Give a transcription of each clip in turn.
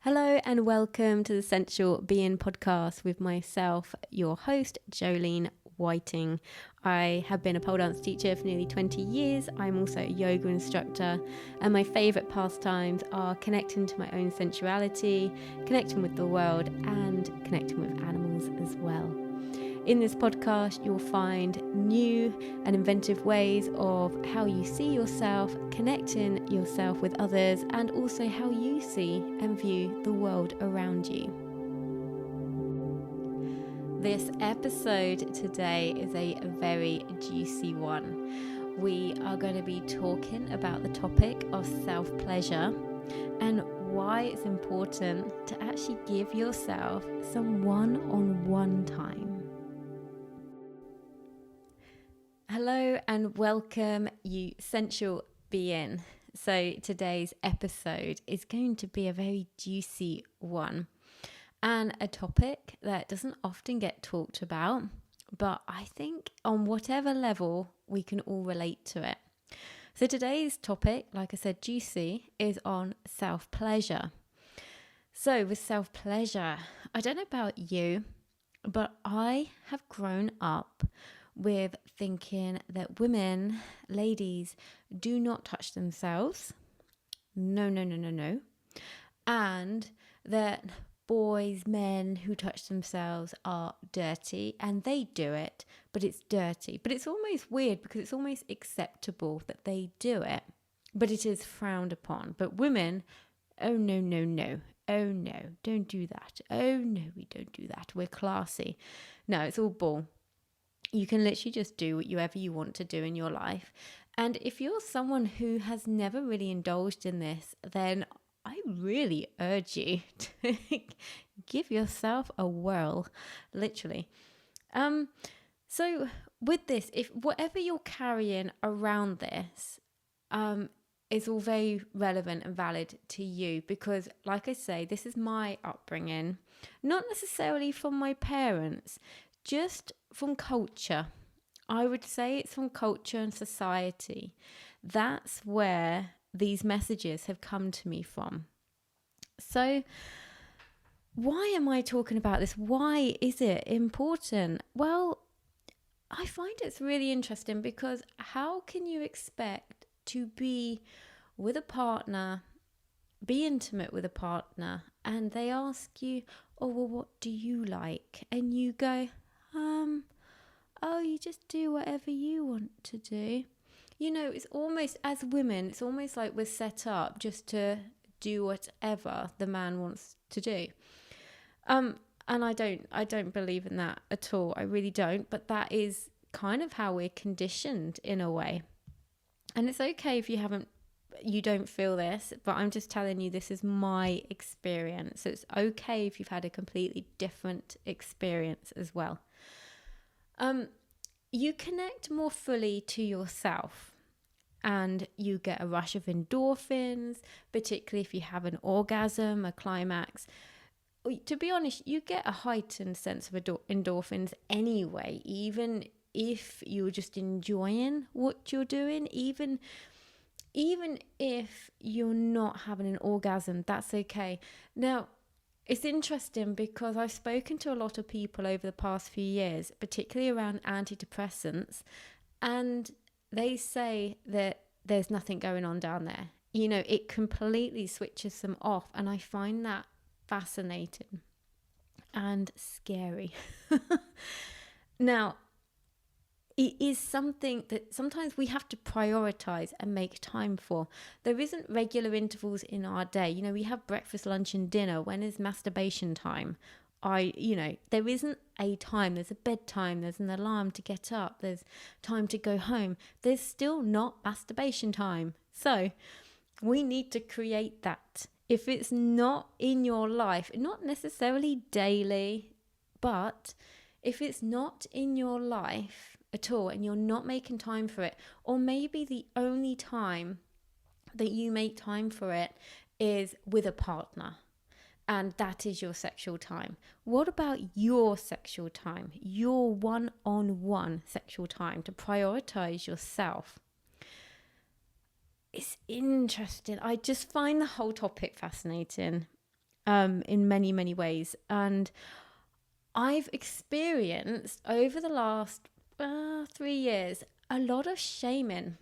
Hello and welcome to the Sensual Being podcast with myself, your host, Jolene Whiting. I have been a pole dance teacher for nearly 20 years. I'm also a yoga instructor, and my favourite pastimes are connecting to my own sensuality, connecting with the world, and connecting with animals as well. In this podcast, you'll find new and inventive ways of how you see yourself, connecting yourself with others, and also how you see and view the world around you. This episode today is a very juicy one. We are going to be talking about the topic of self-pleasure and why it's important to actually give yourself some one-on-one time. Hello and welcome, you sensual being. So today's episode is going to be a very juicy one and a topic that doesn't often get talked about, but I think on whatever level we can all relate to it. So today's topic, like I said, juicy, is on self-pleasure. So with self-pleasure, I don't know about you, but I have grown up with thinking that women, ladies, do not touch themselves. No. And that boys, men who touch themselves are dirty, and they do it, but it's dirty. But it's almost weird because it's almost acceptable that they do it, but it is frowned upon. But women, oh no. Oh no, don't do that. Oh no, we don't do that. We're classy. No, it's all bull. You can literally just do whatever you want to do in your life. And if you're someone who has never really indulged in this, then I really urge you to give yourself a whirl, literally. So with this, if whatever you're carrying around this is all very relevant and valid to you, because like I say, this is my upbringing, not necessarily from my parents, just from culture. I would say it's from culture and society. That's where these messages have come to me from. So why am I talking about this? Why is it important? Well, I find it's really interesting because how can you expect to be with a partner, be intimate with a partner, and they ask you, oh, well, what do you like? And you go, oh, you just do whatever you want to do. You know, it's almost, as women, it's almost like we're set up just to do whatever the man wants to do. And I don't believe in that at all. I really don't. But that is kind of how we're conditioned in a way. And it's okay if you don't feel this, but I'm just telling you this is my experience. So it's okay if you've had a completely different experience as well. You connect more fully to yourself and you get a rush of endorphins, particularly if you have an orgasm, a climax. To be honest, you get a heightened sense of endorphins anyway, even if you're just enjoying what you're doing, even if you're not having an orgasm, that's okay. Now, it's interesting because I've spoken to a lot of people over the past few years, particularly around antidepressants, and they say that there's nothing going on down there. You know, it completely switches them off, and I find that fascinating and scary. Now, it is something that sometimes we have to prioritize and make time for. There isn't regular intervals in our day. You know, we have breakfast, lunch, and dinner. When is masturbation time? There isn't a time. There's a bedtime. There's an alarm to get up. There's time to go home. There's still not masturbation time. So we need to create that. If it's not in your life, not necessarily daily, but if it's not in your life at all and you're not making time for it, or maybe the only time that you make time for it is with a partner, and that is your sexual time. What about your sexual time, your one-on-one sexual time, to prioritize yourself? It's interesting. I just find the whole topic fascinating. in many, many ways. And I've experienced over the last 3 years a lot of shaming,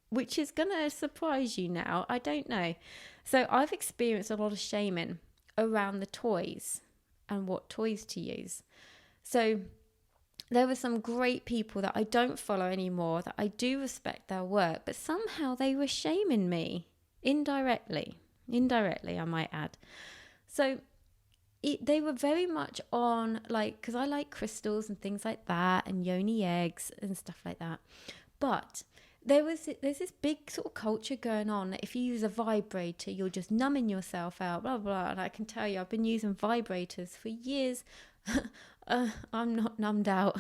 which is going to surprise you now. I don't know. So I've experienced a lot of shaming around the toys and what toys to use. So there were some great people that I don't follow anymore, that I do respect their work, but somehow they were shaming me indirectly, I might add. So they were very much on, like, because I like crystals and things like that, and yoni eggs and stuff like that. But there's this big sort of culture going on that if you use a vibrator, you're just numbing yourself out, blah, blah. And I can tell you, I've been using vibrators for years. I'm not numbed out.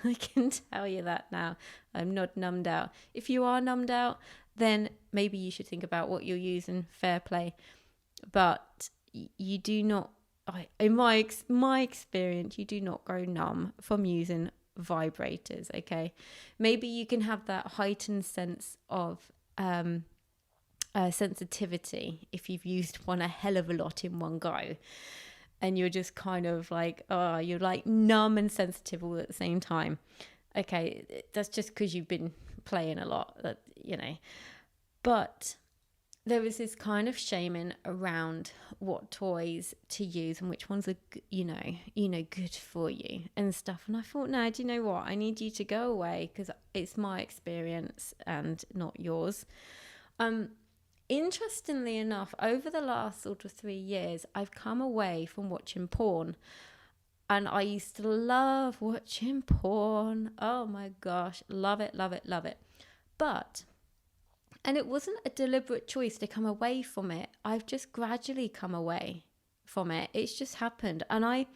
I can tell you that now. I'm not numbed out. If you are numbed out, then maybe you should think about what you're using. Fair play. But you do not, in my experience, you do not go numb from using vibrators. Okay, maybe you can have that heightened sense of sensitivity if you've used one a hell of a lot in one go, and you're just kind of like, oh, you're like numb and sensitive all at the same time. Okay, that's just because you've been playing a lot, but there was this kind of shaming around what toys to use and which ones are, good for you and stuff. And I thought, no, do you know what? I need you to go away because it's my experience and not yours. Interestingly enough, over the last sort of 3 years, I've come away from watching porn. And I used to love watching porn. Oh my gosh, love it, love it, love it. And it wasn't a deliberate choice to come away from it. I've just gradually come away from it. It's just happened. And I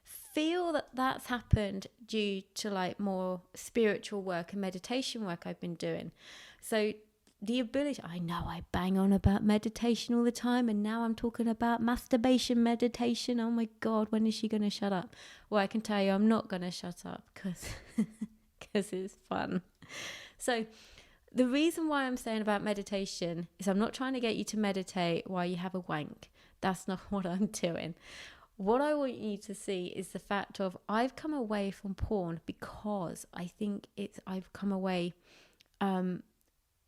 feel that that's happened due to like more spiritual work and meditation work I've been doing. So the ability, I know I bang on about meditation all the time, and now I'm talking about masturbation meditation. Oh my God, when is she going to shut up? Well, I can tell you I'm not going to shut up because it's fun. So the reason why I'm saying about meditation is I'm not trying to get you to meditate while you have a wank. That's not what I'm doing. What I want you to see is the fact of I've come away from porn because I think I've come away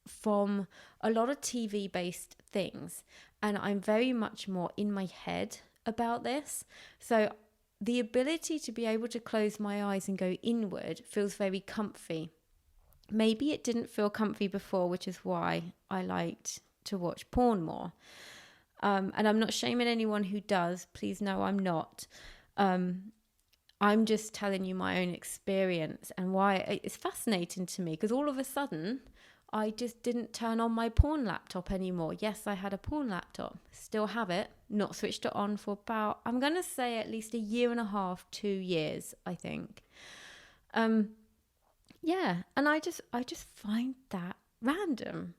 from a lot of TV based things, and I'm very much more in my head about this. So the ability to be able to close my eyes and go inward feels very comfy. Maybe it didn't feel comfy before, which is why I liked to watch porn more. And I'm not shaming anyone who does. Please know I'm not. I'm just telling you my own experience and why it's fascinating to me, because all of a sudden I just didn't turn on my porn laptop anymore. Yes, I had a porn laptop, still have it, not switched it on for about, I'm going to say at least 1.5 years, 2 years, I think. Yeah, and I just find that random.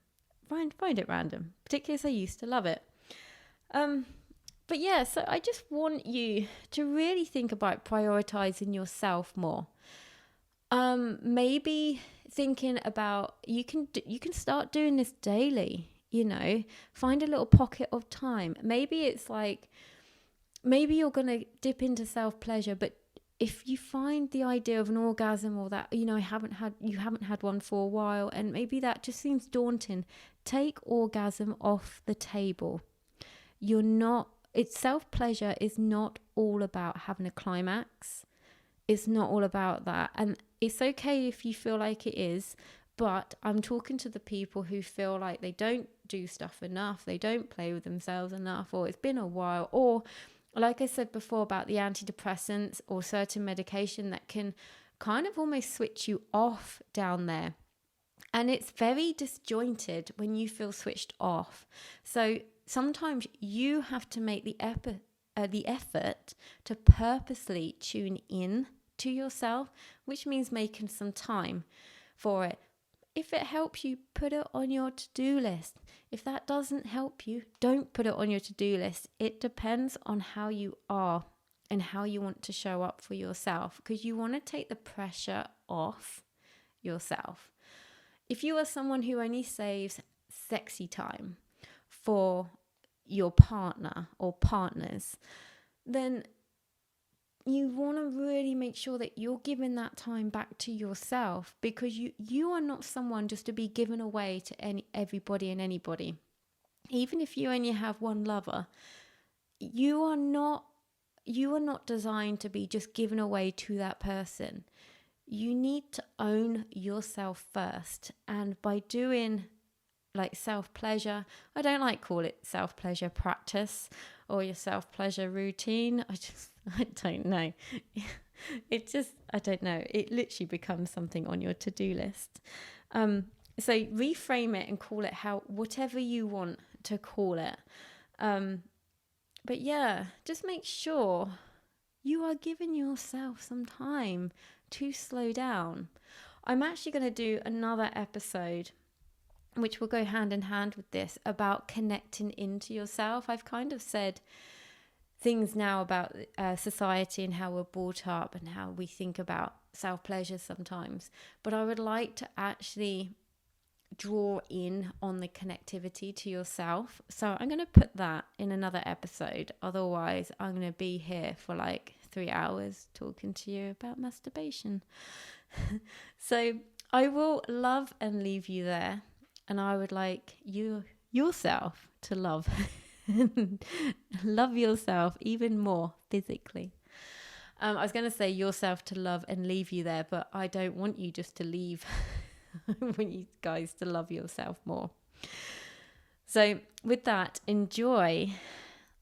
Find it random, particularly as I used to love it. But yeah, so I just want you to really think about prioritizing yourself more. Maybe thinking about you can start doing this daily. Find a little pocket of time. Maybe it's like you're gonna dip into self-pleasure, but if you find the idea of an orgasm or that, you haven't had one for a while, and maybe that just seems daunting, take orgasm off the table. Self-pleasure is not all about having a climax. It's not all about that. And it's okay if you feel like it is, but I'm talking to the people who feel like they don't do stuff enough, they don't play with themselves enough, or it's been a while, or like I said before about the antidepressants or certain medication that can kind of almost switch you off down there. And it's very disjointed when you feel switched off. So sometimes you have to make the effort to purposely tune in to yourself, which means making some time for it. If it helps you, put it on your to-do list. If that doesn't help you, don't put it on your to-do list. It depends on how you are and how you want to show up for yourself, because you want to take the pressure off yourself. If you are someone who only saves sexy time for your partner or partners, then you want to really make sure that you're giving that time back to yourself, because you are not someone just to be given away to everybody and anybody. Even if you only have one lover, you are not designed to be just given away to that person. You need to own yourself first, and by doing like self-pleasure, I don't like call it self-pleasure practice or your self-pleasure routine. I don't know. I don't know. It literally becomes something on your to-do list. So reframe it and call it whatever you want to call it. But yeah, just make sure you are giving yourself some time to slow down. I'm actually going to do another episode which will go hand in hand with this, about connecting into yourself. I've kind of said things now about society and how we're brought up and how we think about self-pleasure sometimes. But I would like to actually draw in on the connectivity to yourself. So I'm going to put that in another episode. Otherwise, I'm going to be here for like 3 hours talking to you about masturbation. So I will love and leave you there. And I would like yourself to love yourself even more physically. I was going to say yourself to love and leave you there, but I don't want you just to leave. I want you guys to love yourself more. So with that, enjoy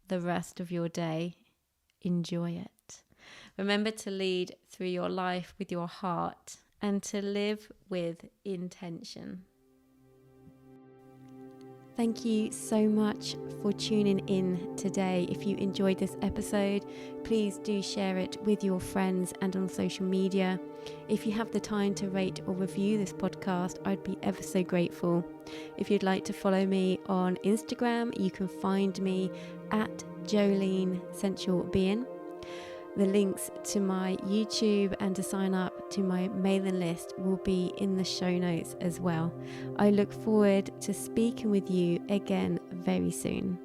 the rest of your day. Enjoy it. Remember to lead through your life with your heart and to live with intention. Thank you so much for tuning in today. If you enjoyed this episode, please do share it with your friends and on social media. If you have the time to rate or review this podcast, I'd be ever so grateful. If you'd like to follow me on Instagram, you can find me at Jolene Sensual Being. The links to my YouTube and to sign up to my mailing list will be in the show notes as well. I look forward to speaking with you again very soon.